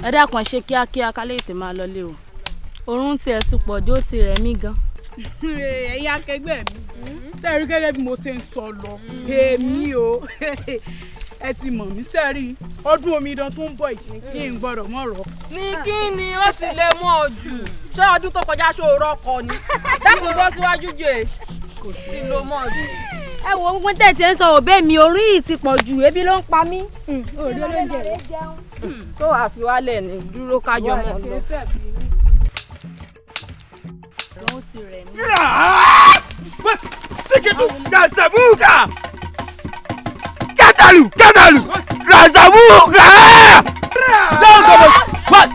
ẹ dákun ṣe kíákíá ká lè tè máa lọlé o. Orun tiẹ̀ ti pọ̀ dé ó ti rẹ̀ mí gan. ẹ̀yin akẹgbẹ́ mi sẹ́ẹ̀rí gẹ́gẹ́ bí mo ṣe ń sọ lọ èmi o ẹ ti mọ̀ mí sẹ́ẹ̀rí ọdún omidan tó ń bọ̀ yìí kí n gbọ́dọ̀ mọ̀ rọ. ní kí ni ó ti lè mú ọ jù ṣé ọdún tó kọjá ṣó rọkọ ni dákun bọ́ síwájú jẹ kò sí ló mọ̀ jù. Ẹ wo gbogbo tẹ̀sí ń sọ òbẹ́ mi orí yìí ti pọ̀ jù ebi ló ń pa mí. orí olóúnjẹ rẹ tó àfiwálẹ̀ ní dúró kájọ mọ́ lọ. Ó ti rẹ̀ mí. Sikitu Rasabuga! Katalu! Rasabuga! What?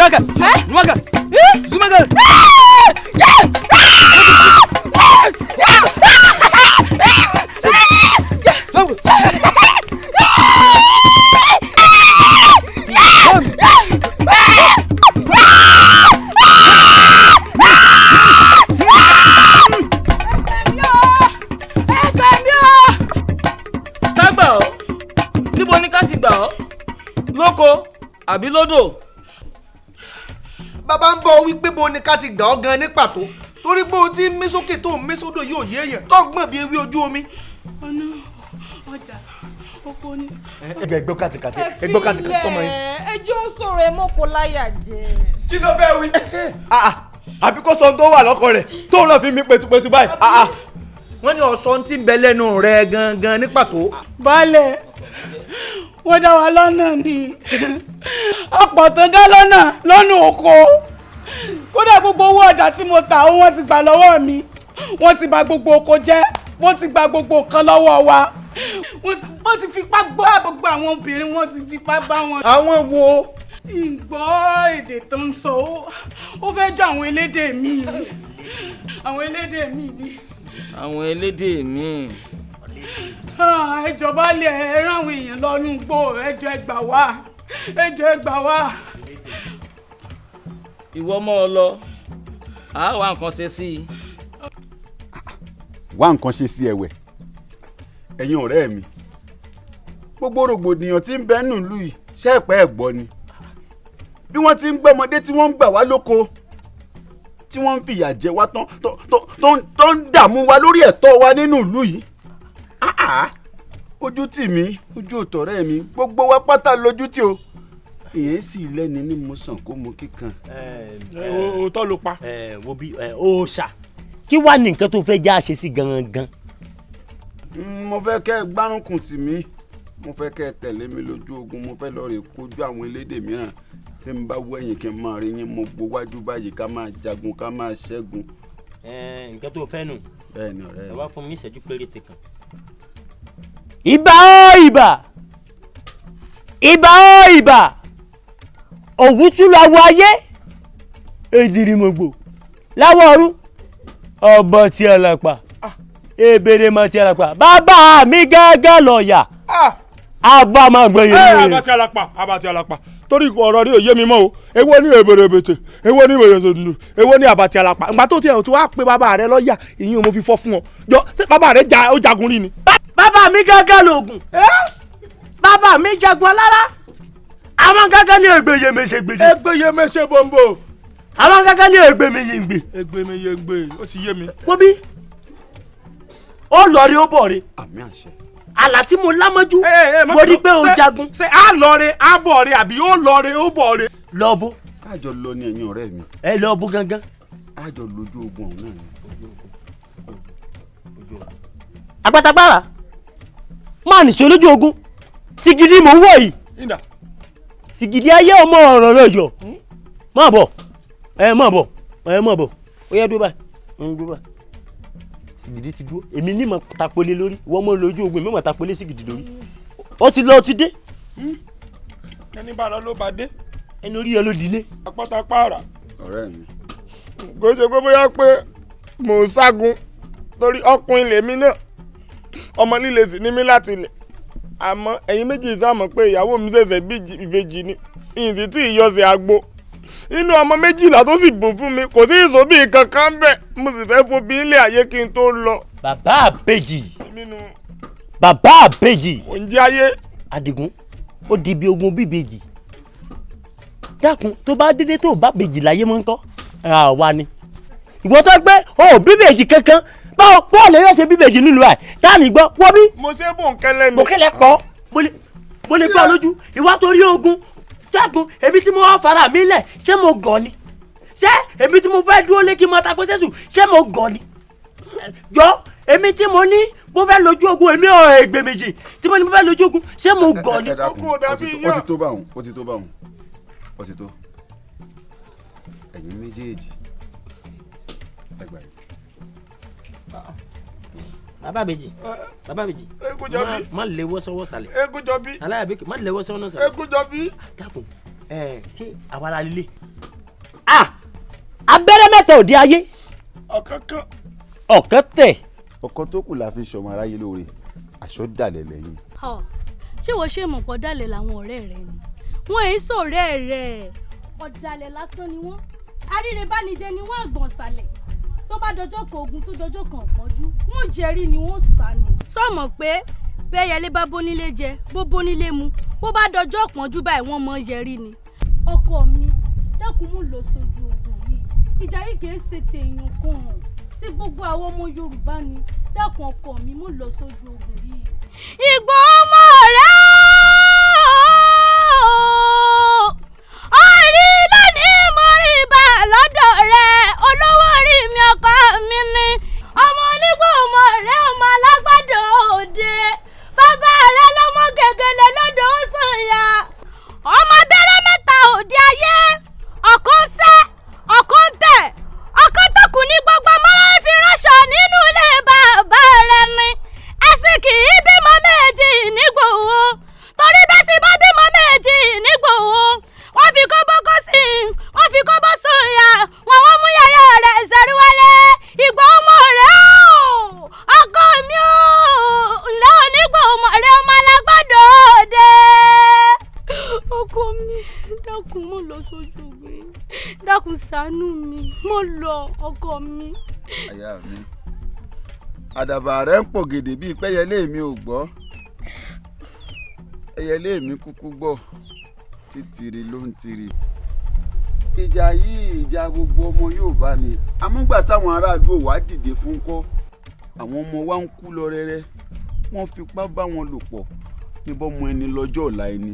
Zumaka. Zumaka. Zumaka. Níbo ni ká ti gbà ọ́? Lóko àbí lódò? Bàbá ń bọ̀ wípé bo ni ká ti gbà ọ́ gan ní pàtó torí pé o ti ń mí sókè tó ń mí sódò yóò yé èèyàn tó gbọ̀n bí ewé ojú omi. ọ̀nà ọjà oko ni. ẹgbẹ́ kàtìkàtì tọmọ yín. ẹjọ́ sọ̀rọ̀ ẹ mọ́ kó láyà jẹ. kí ló fẹ́ wí. Àbí kó sọ tó wà lọ́kọ rẹ̀ tóun náà fi mí pẹ̀tùpẹ̀tù báyìí. wọ́n ní ọ̀sán tí ń bẹ lẹ́nu rẹ̀ gangan ní pàtó. Baálẹ̀ wọ́n dá wa lọ́nà ni ọ̀pọ̀ tó dá lọ́nà oko kódà gbogbo owó ọjà tí mo tà wọ́n ti gbà lọ́wọ́ mi wọ́n ti bà gbogbo oko jẹ́ wọ́n ti gba gbogbo nǹkan lọ́wọ́ wa wọ́n ti fipá gbọ́ gbogbo àwọn obìnrin wọ́n ti fipá bá wọn. àwọn wo. ìgbọ́ èdè tó ń sọ ó fẹ́ jọ àwọn elédè mi àwọn elédè mi ni. Àwọn elédè mi. Ẹjọ́ bá lè rán àwọn èèyàn lọ́nú gbó ẹjọ́ ẹ gbà wá. Ìwọ mọ́ ọ lọ, àá wá nǹkan ṣe sí i. Wá nǹkan ṣe sí ẹ̀wẹ̀ ẹ̀yin ọ̀rẹ́ mi gbogbo rògbòdìyàn tí ń bẹ nílùú yìí ṣẹ́ẹ̀pẹ́ ẹ̀ gbọ́ ni bí wọ́n ti ń gbọ́mọdé tí wọ́n ń gbà wá lóko tí wọ́n ń fìyà jẹ wá tó ń dààmú wa lórí ẹ̀tọ́ wa nínú ìlú yìí ojú tì mí ojú òtọ̀rẹ́ mi gbogbo wa pátá lójú tí o ìyẹn sì lẹ́ni ní mo sàn kó mo kíkan. Òótọ́ ló pa. Wo bí ó ṣá kí wàá ní nǹkan tó fẹ́ já ṣe sí gangan. Mo fẹ́ kẹ́ ẹ gbárùnkùn tì mí mo fẹ́ kẹ́ ẹ tẹ̀lé mi lójú ogun mo fẹ́ lọ rè kojú àwọn elédè mìíràn tí n bá wẹ̀yìn kí n máa rí yín mo gbowájú báyìí ká máa jagun ká máa ṣẹ́gun. Nǹkan tó fẹ́ nù. Bẹ́ẹ̀ni ọ̀rẹ́ mi. ẹ wá fún mi ìṣẹ́jú péréte kan. Ìbà ó ìbà òwútú lọ́wọ́ ayé èdìrìmọ̀gbò láwọ̀ ọ̀run ọ̀bọ̀ tí a lọ pa ebèrè mọ̀ tí a lọ pa bàbá mi gángan lọ́ọ̀yà àbá máa gbẹ̀yìn mi. Abati alapa torí ọ̀rọ̀ rí òye mi mọ́ o èwo ní èbèrè bètè èwo ní ìbèrè sòdùnú èwo ní abati alapa ìgbà tó tiẹ̀ tó wá pé bàbá rẹ lọ́ọ̀yà ìyún mo fi fọ́ fún ọ jọ ṣé bàbá rẹ ó jagun rí ni. Bàbá mi gángan lògùn bàbá mi jagun alára àwọn gángan ní ègbèyèmẹsẹ gbèdé. Ègbèyèmẹsẹ bòǹbò. àwọn gángan ní ègbèmẹyẹngbè. Ègbèmẹyẹngbè ó ti yé mi. wọ́n bí ó lọ rí ó bọ̀ rí. Àmì àṣẹ. àlá tí mo lámọ́jú mo rí pé ó jagun. ṣé á lọ re á bọ̀ re àbí ó lọ re ó bọ̀ re. lọ bó. àjọ lọ ní ẹ̀yin ọ̀rẹ́ mi. ẹ lọ bó gangan. àjọ lójú ogun ọ̀hún náà ni. Agbatagbara máa nìṣó lójú ogun sìgìdì mò ń wọ̀ yìí sìgìdì ayé ọmọ ọ̀rọ̀ lọ́jọ́ má bọ̀ ó yẹ dúró báyìí sìgìdì ti dúró èmi ní mọ̀ tapolé lórí wọ́n mọ̀ lójú ogun èmi mọ̀ tapolé sìgìdì lórí ó ti lọ ó ti dé. ẹni bá lọ ló bá dé. ẹni orí yẹn ló dilé. apátápáàrà. ọ̀rẹ́ mi. kò ṣe pé bóyá pé mò ń ságun torí ọkùnrin lèmi náà ọmọ líle sì ní mí láti ilẹ̀ àmọ́ ẹ̀yin méjì sáàmọ̀ pé ìyàwó mi ṣẹ̀ṣẹ̀ bí ìbejì ni ìyìn tí ìyọ̀sẹ̀ àgbo inú ọmọ méjìlá tó sì bò fún mi kò sí ìsòbí kankan bẹ́ẹ̀ mo sì fẹ́ fún bí ilé ayé kí n tó lọ. bàbá àbèjì oúnjẹ ayé. Àdìgún ó di bí ogun bíbejì dákun tó bá dédé tó bá bèjì láyé mọ́ ń kọ́ àwa ni ìwọ tó gbé o bíbejì kankan báwo lè yọ ṣe bíbejì nílùú ẹ táàní gbọ́ wọ́n bí. mo ṣe bòńkẹ́lẹ́ mi. bòńkẹ́lẹ́ pọ̀ mo lè gbọ́ lójú ìwà torí ogun dákun èmi tí mo wá fara mi lẹ̀ ṣé mo gọ̀ ni ṣé èmi tí mo fẹ́ dúró lé kí n máa ta gbèsè sùn ṣé mo gọ̀ ni jọ èmi tí mo ní mo fẹ́ lójú ogun èmi ò ègbè méjì tí mo ní mo fẹ́ lójú ogun ṣé mo gọ̀ ni. ó ti tó báwọn ó ti tó ẹ̀yin méjèèjì ẹgbà yìí. bàbá bèjì má lè wọ́sọ́wọ́ sàlẹ̀. Egúnjọbí aláyàbí má lè wọ́sọ́wọ́ náà sàlẹ̀. Egúnjọbí. dákun ṣé àwa la lílé. mẹ́ta òde ayé. ọ̀kan tẹ̀. ọkọ tó kù la fi ṣọmọ aráyé lóore aṣọ dàlẹ̀ lẹ́yìn. ṣé wọ́n ṣe mọ̀ pọ̀ dàlẹ̀ làwọn ọ̀rẹ́ rẹ̀ ni wọ́n èyí sọ̀rẹ́ rẹ̀ ọ̀dàlẹ̀ lásán ni wọ́n aríire bánijẹ ni wọ́n àgbọ̀n ṣàlẹ̀ tó bá dọjọ́ kan ogun tó dọjọ́ kan ọ̀pọ̀jú wọ́n jẹ́rìí ni wọ́n sá ni. sọ̀mọ̀ pé bẹ́ẹ̀yẹlé bá bónílé jẹ bó bónílé mu bó bá dọjọ́ ọ̀pọ̀jú báyìí wọ́n mọ yẹrí ni. ọkọ mi dákun mú lọ sójú ogun yìí ìjà yìí kìí ṣe tèèyàn kan tí gbogbo àwọn ọmọ Yorùbá ni dákun ọkọ mi mú lọ sójú ogun yìí. Ìgbòho ọmọ rẹ̀ orí lónìí mo rí bá lọ́dọ̀ rẹ̀ olówó orí mi ọkọ mi ni ọmọ onígbòho rẹ̀ ọmọ alágbàdo òde bàbá rẹ̀ lọ́mọ gègèlè lọ́dọ̀ ó sùn ya ọmọ abẹ́rẹ́ mẹ́ta òde ayé ọ̀kan sẹ́ ọ̀kan tẹ̀ ọ̀kan tó kù ní gbogbo mọ́rẹ́ fi ránṣọ nínú ilé bàbá rẹ̀ ni ẹ̀sìn kì í bímọ méjì nígbòho torí bẹ́ẹ̀ sì bá bímọ méjì nígbòho wọ́n fi kọ́bọ́ kọ́ sí i wọ́n fi kọ́bọ́ sóyà wọ́n mú yàyà rẹ̀ ṣẹ́rí wálé Ìgbòho ọmọ rẹ̀ ọkọ mi ǹlẹ́ onígbòho ọmọ rẹ̀ ọmọ alágbàdo òde. ọkọ mi dákun mo lọ sójú ògbé dákun ṣàánú mi mo lọ ọkọ mi. àyà mi àdàbà rẹ̀ ń pọ̀ gèdè bíi pẹ́yẹlé mi ò gbọ́ ẹyẹlé mi kúkú gbọ́ títìrì ló ń tiri. ìjà yìí ìjà gbogbo ọmọ Yorùbá ni amúgbà táwọn aráàlú ò wá dìde fún kọ́ àwọn ọmọ wa ń kú lọ rẹ́rẹ́ wọ́n fipá bá wọn lò pọ̀ níbọn ọmọ ẹni lọ́jọ́ ọ̀la ẹni.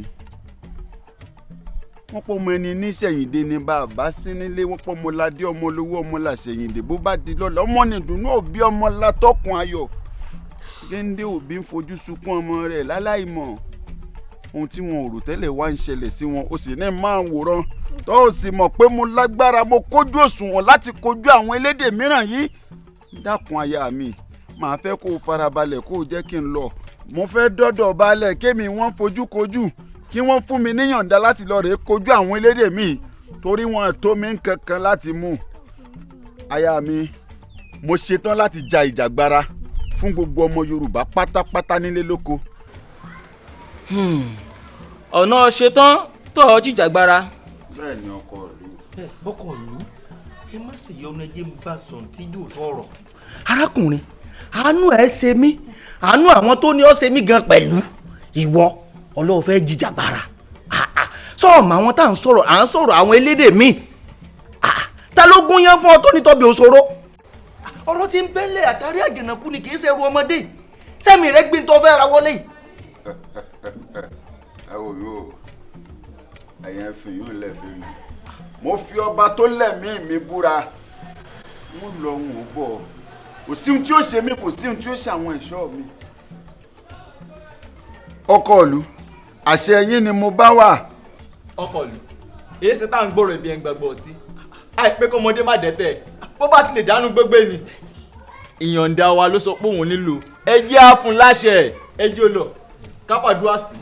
wọ́n pọ̀ ọmọ ẹni níṣẹ̀yìndé ni bàbá sí nílé wọ́n pọ̀ ọmọ ládé ọmọ olówó ọmọ làṣẹ̀yìndé bó bá di lọ́la ọmọ nìdùnnú òbí ọmọ látọ́kùn ayọ̀ géńdé òbí ń fojú sunkún ọmọ rẹ̀ láláìmọ̀ ohun tí wọn ò rò tẹ́lẹ̀ wá ń ṣẹlẹ̀ sí wọn ó sì ní máa wòran tó o sì mọ̀ pé mo lágbára mo kójú òṣùwọ̀n láti kojú àwọn elédè mìíràn yìí dákun aya mi màá fẹ́ kó o farabalẹ̀ kó o jẹ́ kí n lọ mo fẹ́ dọ́dọ̀ balẹ̀ kémi wọ́n fojú kojú kí wọ́n fún mi níyànda láti lọ rèé kojú àwọn elédè míì torí wọn tó mi kankan láti mú aya mi mo ṣetán láti ja ìjàgbara fún gbogbo ọmọ Yorùbá pátápátá nílé lóko. ọ̀nà ṣetán tó ọ jìjàgbara. bẹ́ẹ̀ ni ọkọ ìlú. ọkọ ìlú ẹ má sì yọ ọmọ ẹjẹ ń bá sọ̀n tí yóò tọrọ. arákùnrin àánú ẹ ṣe mí àánú àwọn tó ní ọ ṣe mí gan pẹ̀lú ìwọ ọlọ́wọ́ fẹ́ jìjàgbara sọ̀rọ̀ àwọn tá à ń sọ̀rọ̀ àwọn elédè míì ta ló gún yẹn fún ọ tó ní tọ́bi òṣòro. ọ̀rọ̀ tí ń bẹ́lẹ̀ àtàrí àjẹnàkú ni kì í ṣe ẹrù ọmọdé sẹ́mi rẹ gbé tó fẹ́ ra wọlé yìí. ẹ wò yóò ẹ̀yẹn fi yóò lẹ̀ fi mi mo fi ọba tó lẹ̀mí mi búra mo lọ ń wò bọ̀ kò sí ohun tí ó ṣe mí kò sí ohun tí ó ṣe àwọn ẹ̀ṣọ́ mi. ọkọ ìlú àṣẹ yín ni mo bá wà. ọkọ ìlú èyí ṣe tá à ń gbòòrò ibi ẹ̀ ń gbàgbọ́ ọtí àìpé kọ́mọdé má dẹ́tẹ̀ bó bá ti lè dánú gbégbé ni ìyọ̀ǹda wa ló sọ pé òun nílò ẹ jẹ́ á fún láṣẹ ẹ jẹ́ ó lọ kápádùá sí.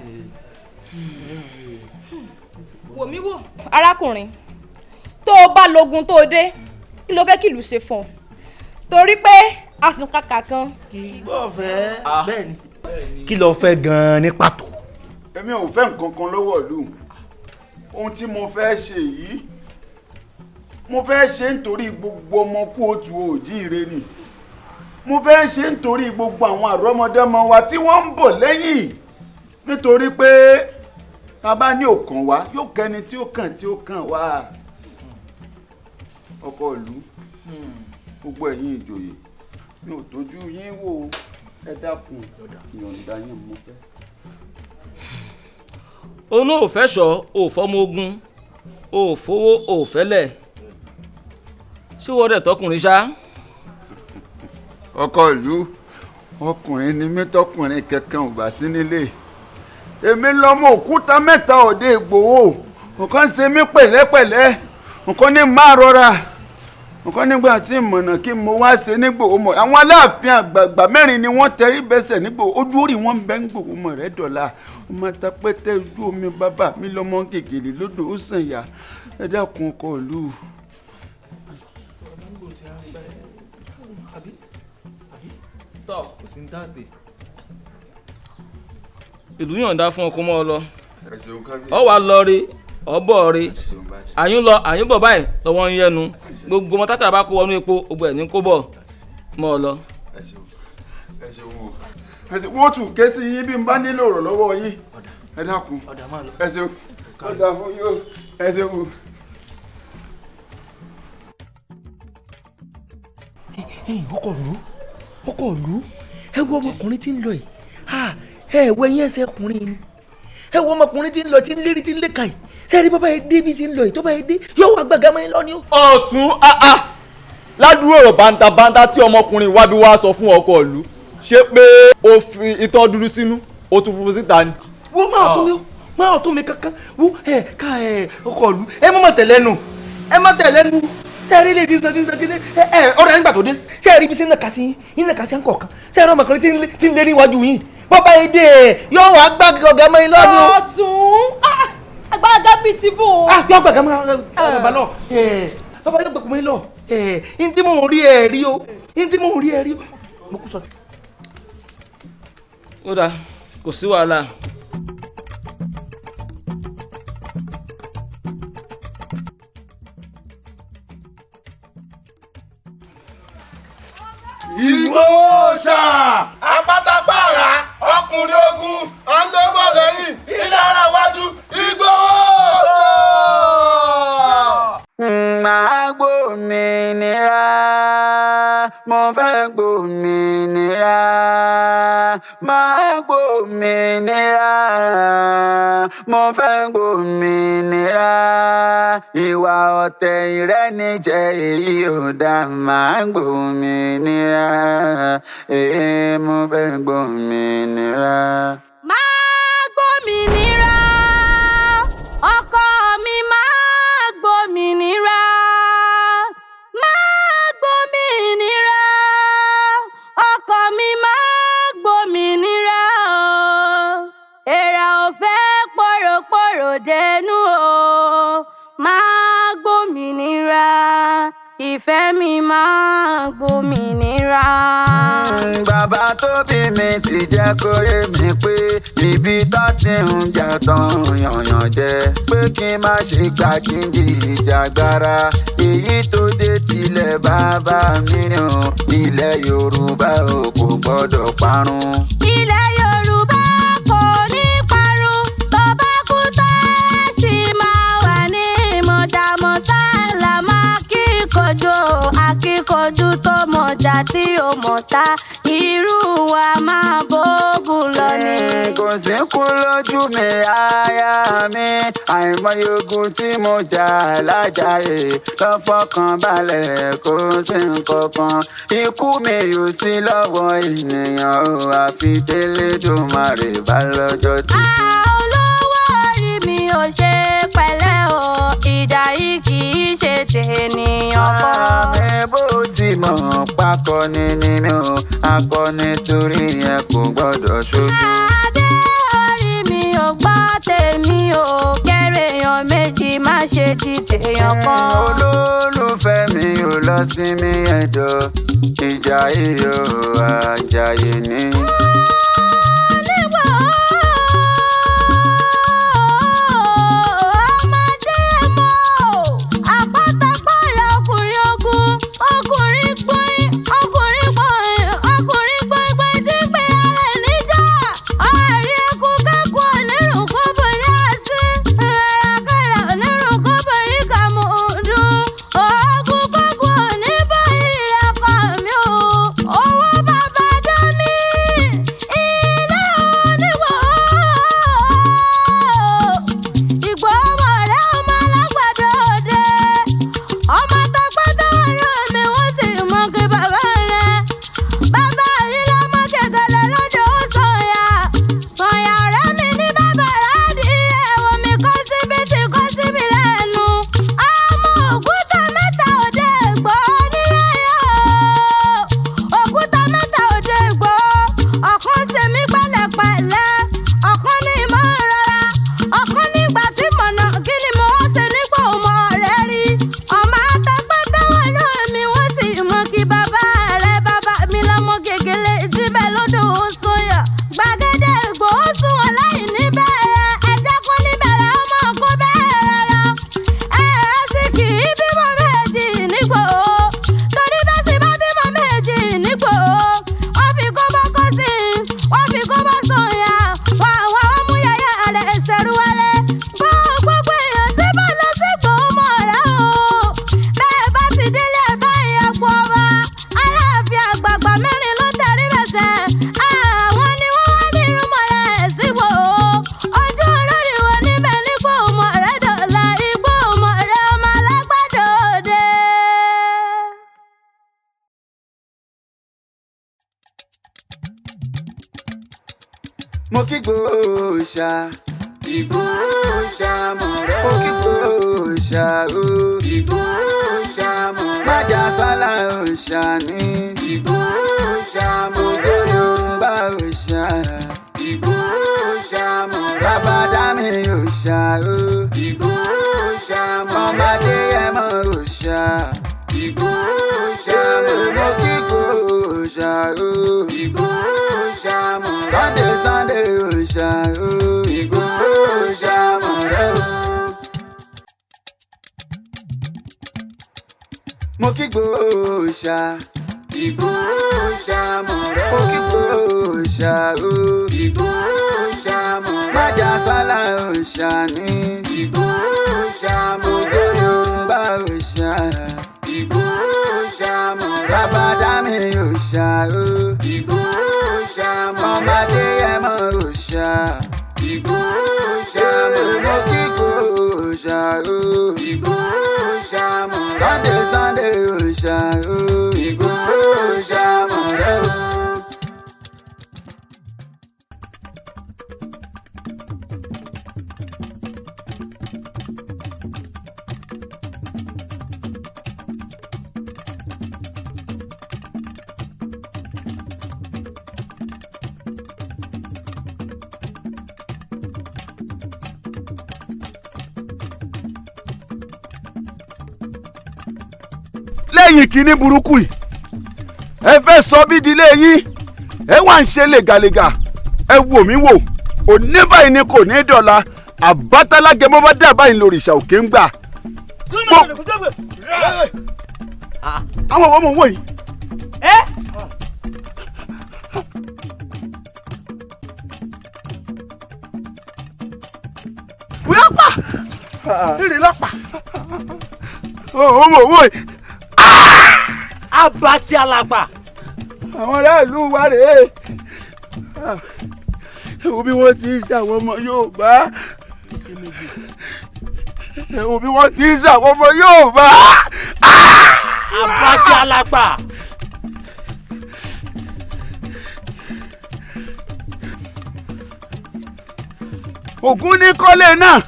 wò mí wò arákùnrin tó o bá lógun tó o dé kí ló fẹ́ kí ìlú ṣe fún ọ torí pé àsùnkàkà kan. kì í gbọ́ fẹ́ bẹ́ẹ̀ ni kí ló fẹ́ gan-an ní pàtó. èmi ò fẹ́ nǹkan kan lọ́wọ́ ìlú ohun tí mo fẹ́ ṣe yìí mo fẹ́ ṣe nítorí gbogbo ọmọ kóòtù òjíire ni mo fẹ́ ṣe nítorí gbogbo àwọn àrọ́mọdọ́mọ wa tí wọ́n ń bọ̀ lẹ́yìn nítorí pé tá bá ní òkàn wá yóò kẹ́ni tí ó kàn wá ọkọ ìlú gbogbo ẹ̀yin ìjòyè mi ò tójú yín wò ẹ dákun ìyọ̀ǹda yín mo fẹ́. olóòfẹ́ sọ òfọmọ ogun òfowó òfẹ́lẹ̀ ṣé wọ́n rẹ̀ tọkùnrin ṣá. ọkọ ìlú ọkùnrin ni mí tọkùnrin kankan ò bá sí nílé èmi lọmọ òkúta mẹ́ta òde Ìgbòho nǹkan ṣe mí pẹ̀lẹ́pẹ̀lẹ́ nǹkan ní máa rọra nǹkan nígbà tí ìmọ̀nà kí mo wá ṣe nígbòho mọ̀ àwọn aláàfin àgbààgbà mẹ́rin ni wọ́n tẹrí bẹ́sẹ̀ nígbòho ojú orí wọn bẹ́ ń gbòho mọ̀ rẹ́ dọ̀la ọmọ tapẹ́tẹ́ ojú omi bàbá mi lọ́mọ gègèlè lódò ó sàn yà ẹ dákun ọkọ ìlú. tọ́ kò sí ní tàǹsì. ìlú yọ̀ǹda fún ọkọ mọ́ ọ lọ ẹ ṣeun kábíyèsí. ọ wà lọ rí ọbọ̀ rí àyún lọ àyún bọ̀ báyìí lọ́wọ́ ń yẹnu gbogbo ọmọ tákàrà bá kó wọnú epo gbogbo ẹ̀ ní kó bọ̀ mọ́ ọ lọ. ẹ ṣeun wo ẹ ṣe wọ́n tún ké sí yín bí n bá nílò ọ̀rọ̀ lọ́wọ́ yín ẹ dákun ẹ ṣeun ọ̀dà fún yín o ẹ ṣeun wo. ọkọ̀ ìlú ẹ wo ọmọkùnrin tí ń lọ yìí ẹ wo ẹyin ẹsẹ̀ ọkùnrin ni ẹ wo ọmọkùnrin tí ń lọ tí ń lérí tí ń léka yìí sẹ́ẹ̀rí bàbá yẹn débi tí ń lọ yìí tó bá yẹn dé yóò wá gbàgà mọ́ yín lọ ni ó. ọ̀tún ládùúgbò ọ̀rọ̀ bántabántá tí ọmọkùnrin wá bí wá sọ fún ọkọ ìlú ṣé pé ó fi itọ́ dúdú sínú ó tún funfun síta ni. wo máa tó mi kankan wo ọkọ ìlú ẹ má tẹ̀lé nu sẹ́ẹ̀rí lè dín sàn kí ni ọ̀rọ̀ ẹ̀ ń gbà tó dé sẹ́ẹ̀rí bí sí ń nàka sí yín nàka sí à ń kọ̀ọ̀kan sẹ́ẹ̀rí ọmọkùnrin tí ń lérí iwájú yín bọ́bá yìí dé yóò wá gbàgà ọ̀gá mọ́ yín lọ́nu. ọ̀tún agbára bíi ti bò. yóò gbàgà mọ́ bàbá lọ bàbá yóò gbàgà mọ́ yín lọ yín tí mò ń rí ẹ̀ rí o mo kú sọ. ó dáa kò sí wàhálà. Igboho ṣá apátápàrà ọkùnrin ogun ọ̀ndọ́bọ̀ lẹ́yìn ìlara wájú Igboho ṣá. Màá gbòmìnira mo fẹ́ gbòmìnira màá gbòmìnira mo fẹ́ gbòmìnira ìwà ọ̀tẹ̀ ìrẹ́nijẹ èyí ò dá màá gbòmìnira mo fẹ́ gbòmìnira. Máa gbòmìnira ọkọ mi máa gbòmìnira máa gbòmìnira ọkọ mi máa gbòmìnira èrè ò fẹ́ pòròpòrò dẹnu o máa gbòmìnira ìfẹ́ mi máa gbòmìnira. Bàbá tó bí mi ti jẹ́ kó yé mi pé ibi tó ti ń jà tán yànyàn jẹ pé kí n má ṣe gbà kí n di ìjàgbara èyí tó dé tilẹ̀ bàbá mi ni o ilẹ̀ Yorùbá o kò gbọ́dọ̀ parun. Ilẹ̀ Yorùbá kò ní parun tó bá kú tá a sì máa wà ní mọ̀dàmọ́sá làmá akíkanjú tó mọ̀jà tí ó mọ̀ sá irú wa máa bógun lọ ni. Kò sí kú lójú mi aya mi àìmọye ogun tí mo jà lájàyè lọ fọkàn balẹ̀ kò sí nǹkankan ikú mi yóò sí lọ́wọ́ ènìyàn o àfi t'Elédùmarè bá lọ́jọ́ tí kú. Olówó orí mi ò ṣe pẹ̀lẹ́ o ìjà yìí kì í ṣe tènìyàn kan. Àmì bó ti mọ̀ pákọ́ni ni mi ò akọni torí ẹ kò gbọ́dọ̀ ṣojú. Adé orí mi ò gbọ́ tèmi o kẹ́rẹ́ èèyàn méjì má ṣe ti tèèyàn kan. Olólùfẹ́ mi ò lọ sí mi ẹ̀dọ̀ ìjà yìí ò àjàyè ni. Igboho ṣá. Igboho ṣá mọ̀rẹ́ o. Igboho ṣá o. Igboho ṣá mọ̀rẹ́ o. Májà sálà òòṣà ní. Igboho ṣá mọ̀rẹ́ o. Yorùbá òòṣà. Igboho ṣá mọ̀rẹ́ o. Bàbá Dámi òòṣà o. Igboho ṣá mọ̀rẹ́ o. Ọmọdé ẹ̀mọ́ òòṣà. Igboho ṣá mọ̀rẹ́ o. Mo kí Igboho ṣá o. Igboho ṣá mọ̀rẹ́ o. Sunday òòṣà o. Igboho ṣá mọ̀rẹ́ o. Mo kí Igboho ṣá. Igboho ṣá mọ̀rẹ́ o. Mo kí Igboho ṣá o. Igboho ṣá mọ̀rẹ́ o. Májà sálà òòṣà ní. Igboho ṣá mọ̀rẹ́ o. Yorùbá òòṣà. Igboho ṣá mọ̀rẹ́ o. Bàbá Dámi òòṣà o. Igboho ṣá mọ̀rẹ́ o. Ọmọdé ẹ̀mọ́ òòṣà. Igboho ṣá mọ̀rẹ́ o. Mo kí Igboho ṣá o. Igboho ṣá mọ̀rẹ́ o. Sunday òòṣà o. Igboho ṣá mọ̀rẹ́ o. lẹ́yìn kínní burúkú yìí ẹ fẹ́ sọ bí ìdílé yín ẹ wá ń ṣe lẹ́gàlẹ́gà ẹ wò mí wò òní báyìí ni kò ní dọ̀la àbátalágẹ mọ́ bá dà báyìí lórí ìṣà òkè ń gbà. àwọn ọmọ wọ̀nyí. wíwá pa ìrìn lọ́pàá ọmọ wọ̀nyí. Abati alàgbà. Àwọn aráàlú wa rèé ẹ wo bí wọ́n ti ń ṣàwọn ọmọ Yorùbá ẹ wo bí wọ́n ti ń ṣàwọn ọmọ Yorùbá. Abati alàgbà. Ògún ní kọ́lé náà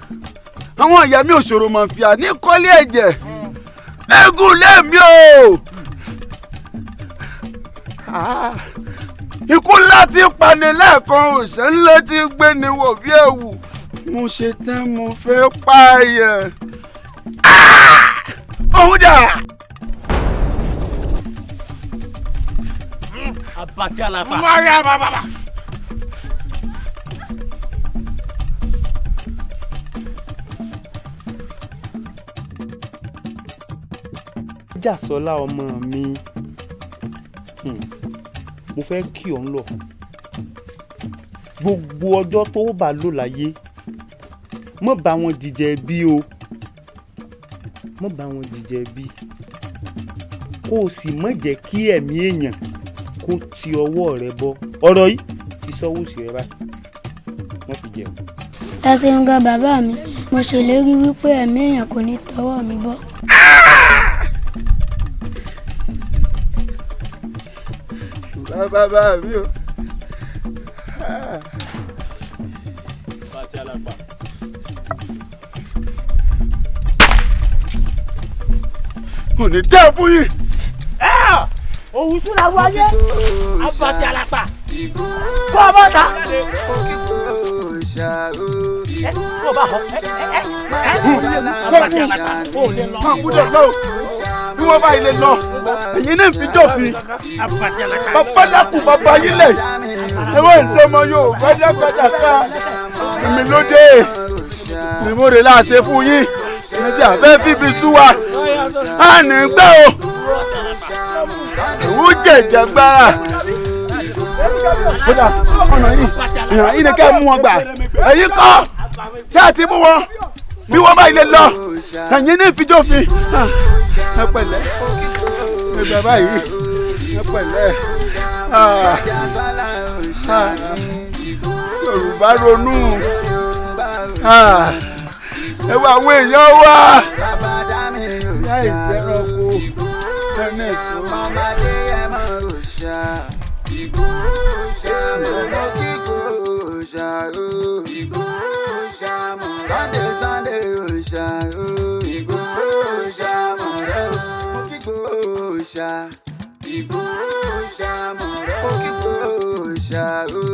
àwọn ìyá mi ò ṣòro mọ̀fìà ní kọ́lé ẹ̀jẹ̀ ẹ̀gún lẹ́mí o. Ikú ńlá tí pani lẹ́ẹ̀kan òṣè ńlá tí gbé ni wò bí ẹ̀wù mo ṣe tán mo fẹ́ pààyàn. Òun dà. Abati alàgbà. Mọ́ra bàbà. Jàsọ́lá ọmọ mi mo fẹ́ kí ọ ń lọ gbogbo ọjọ́ tó bá lò láyé mọ́ bá wọn jíjẹ bí o mọ́ bá wọn jíjẹ bí kó o sì mọ́ jẹ́ kí ẹ̀mí èèyàn kó ti ọwọ́ rẹ bọ́ ọ̀rọ̀ yìí fi sọ́wọ́ sí rẹ báyìí wọ́n fi jẹun. ẹ ṣeun gan bàbá mi mo ṣèlérí wípé ẹ̀mí èèyàn kò ní tọwọ́ mi bọ́. Bàbá mi o. Abati alàgbà. Kò ní dẹ́ fún yín. Òun tún la wáyé. Abati alàgbà. Kó o bá ta. Kó o bá họ. Abati alàgbà. Kó o lè lọ. Máa gbúdọ̀ lọ o. Bí wọ́n bá ilé lọ, èyí ní fi jòfin. Abati alàgbà. Bàbá dákú bàbá yín lẹ̀. Ẹ wọ́n ń sọmọ Yorùbá dákàdá ká. Èmi ló dé. Ni mo rè láàṣẹ fún yín. Ẹ sì àfẹ́ bíbí sú wa. A ní gbẹ́ o. Ìwú jẹ́ Ìjàgbara. Kódà ọ̀nà yìí, ìrìn yìí ni kẹ́ ẹ mú wọn gbà. Ẹ̀yin kọ́, ṣé àti mú wọn? Bí wọ́n bá ilé lọ, ẹ̀yin ní ìfijọ́fin. Ẹ pẹ̀lẹ́, ẹ bàbá yìí, ẹ pẹ̀lẹ́. Yorùbá ronú. Ẹ wá àwọn èèyàn wá. Láì sẹ́ranko, ẹni ẹ̀sùn. Ọmọdé ẹ máa rò ṣá. Igboho ṣá o. Mo kí Igboho ṣá o. Sunday òòṣà o. Ìgbòho òòṣà mọ̀rẹ́ o. Mo kí Ìgbòho òòṣà. Ìgbòho òòṣà mọ̀rẹ́ o. Mo kí Ìgbòho òòṣà o.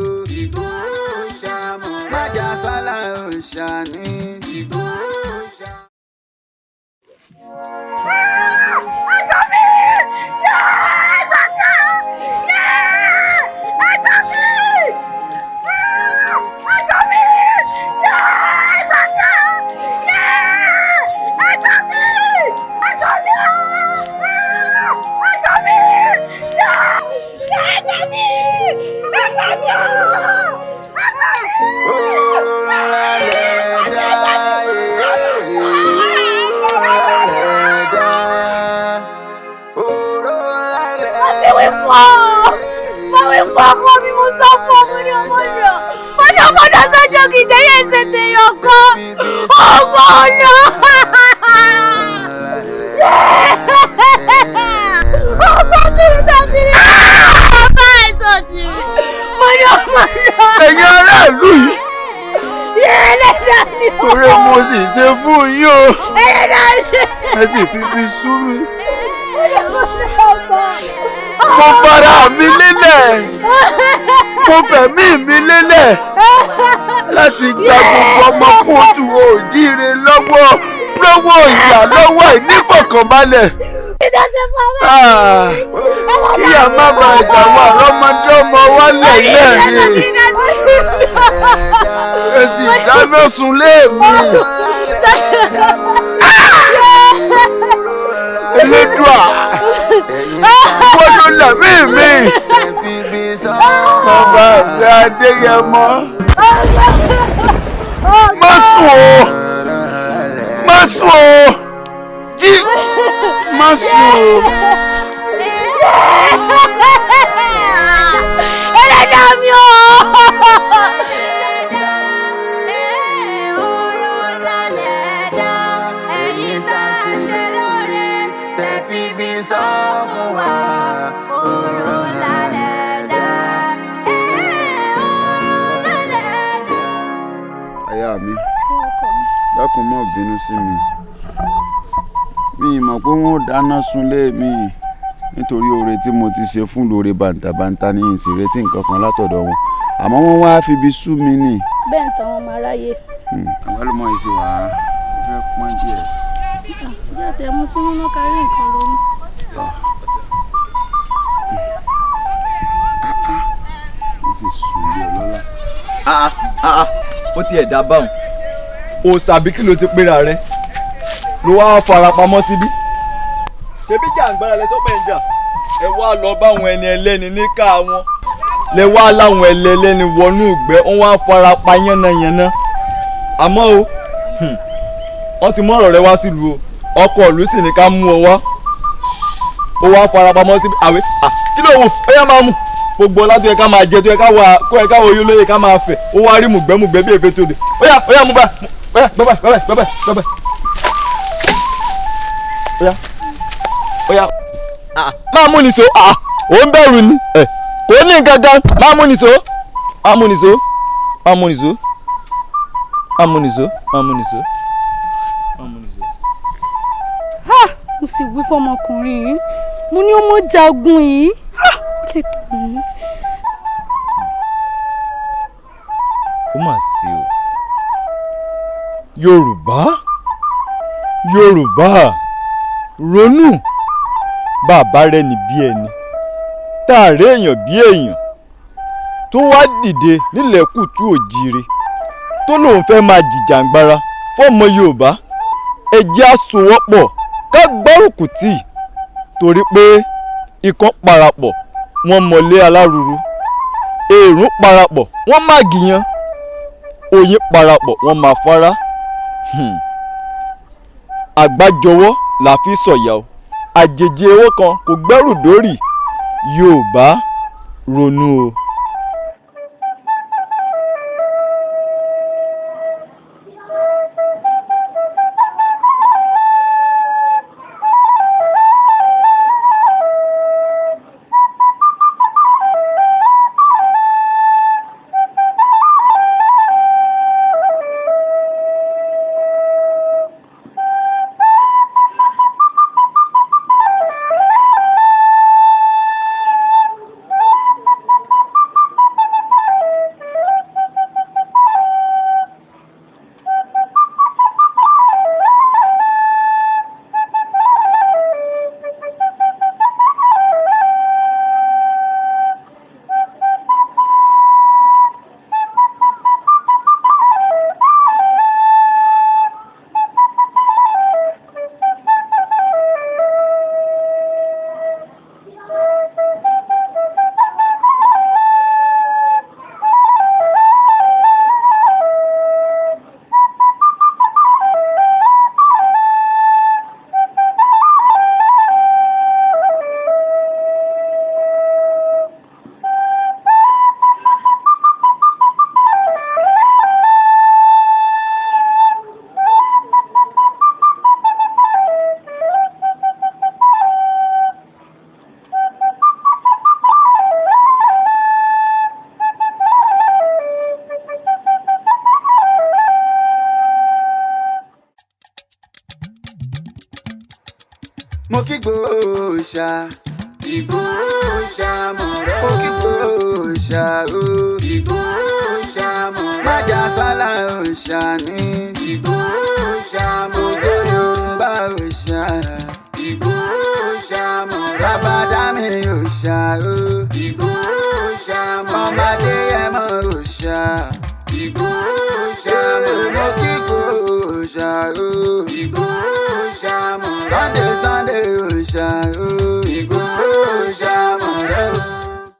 Ìgbòho òòṣà mọ̀rẹ́ o. Májà sálà òòṣà ní. Ìgbòho òòṣà. Ọkọ mi mo sọ fún ọmọ ní ọmọ yọ mo ní ọmọ náà sọjọ kì í jẹ yẹn ṣe tèèyàn ọkọ ọmọ náà ọkọ mi sọtìrì ọmọ àìsọtìrì mo ní ọmọ náà. ẹ̀yin aráàlú yìí. ẹlẹ́dàá ni o. oore mo sì ṣe fún yín o. ẹlẹ́dàá ni. ẹ sì fi bí sú mi. mo fara mi lélẹ̀ mo fẹ̀mí mi lélẹ̀ láti gba gbogbo ọmọ kóòtù òjíire lọ́wọ́ ìyà lọ́wọ́ ìnífọ̀kànbalẹ̀. kí a má bàa dàwọn àrọ́mọdé ọmọ wa lẹ́lẹ́ ni ẹ sì dáná sunlé mi. Elédùà gbọ́dọ̀ lẹ̀mí mi. Bàbá mi Adéyẹmọ. Má sùn o. Má sùn o. Jí. Má sùn o. Ẹlẹ́dàá mi o. Aya mi, dákun má bínú sí mi. Mi mọ̀ pé wọ́n dáná sunlé mi nítorí oore tí mo ti ṣe fún lóore bàǹtàbàǹtà ní ìsìrètí nǹkan kan látọ̀dọ̀ wọn. Àmọ́ wọ́n wá fi bí sú mi nì. bẹ́ẹ̀ ń tan ọmọ aráyé. Àwọn ọmọ yìí sì wá fẹ́ pọ́n díẹ̀. bí a ti ẹ̀ mú sínú náà kárí nǹkan ronú. Wọ́n sì sùn lé ọlọ́lá. ó ti ẹ̀dá báwọn o sàbí kí ló ti pera rẹ ló wá farapamọ́ síbí. ṣebí jàǹgbára lẹ sọpẹ́ ń jà ẹ wá lọ báwọn ẹni ẹlẹ́ni níkà wọn lẹ wá láwọn ẹlẹ́ni wọnú ìgbẹ́ wọn wá farapa yánnayànna àmọ́ o wọ́n ti mú ọ̀rọ̀ rẹ wá sílùú o ọkọ ìlú sì ní ká mú ọ wá ó wá farapamọ́ síbí àwẹ̀ kí ló wò ó yá máa mú gbogbo ọlá tó yẹ ká máa jẹ tó yẹ ká wà kó yẹ ká wọ oyún lóye ká máa fẹ̀ ó wá rí mùgbẹ́mùgbẹ́ bí èfé tó lè ó yá mú bá ó yá gbẹ́bẹ́ ó yá máa mú nìṣó ó ń bẹ̀rù ni kò ní gangan máa mú nìṣó máa mú nìṣó máa mú nìṣó máa mú nìṣó máa mú nìṣó máa mú nìṣó. mo sì wí fọmọkùnrin yìí mo ní ọmọ jagun yìí lè tàn. ó mà sí o Yorùbá ronú bàbá rẹ ní bí ẹni tààrẹ èèyàn bí èèyàn tó wá dìde nílẹ̀ kùtù òjíire tó lóun fẹ́ máa jìjàǹgbara fọ́mọ Yorùbá ẹ jẹ́ á sowọ́pọ̀ ká gbárùkù tì torí pé ikán parapọ̀ wọ́n mọ̀lé aláruru èrún parapọ̀ wọ́n má gìyàn oyin parapọ̀ wọ́n máa fara àgbájọwọ́ la fi sọ̀yà o àjèjì ewé kan kò gbẹ́rù dórì Yorùbá ronú o. Igboho ṣá. Igboho ṣá mọ̀rẹ́ o. Igboho ṣá o. Igboho ṣá mọ̀rẹ́ o. Májà sálà òòṣà ní. Igboho ṣá mọ̀rẹ́ o. Yorùbá òòṣà. Igboho ṣá mọ̀rẹ́ o. Bàbá dá mi òòṣà o. Igboho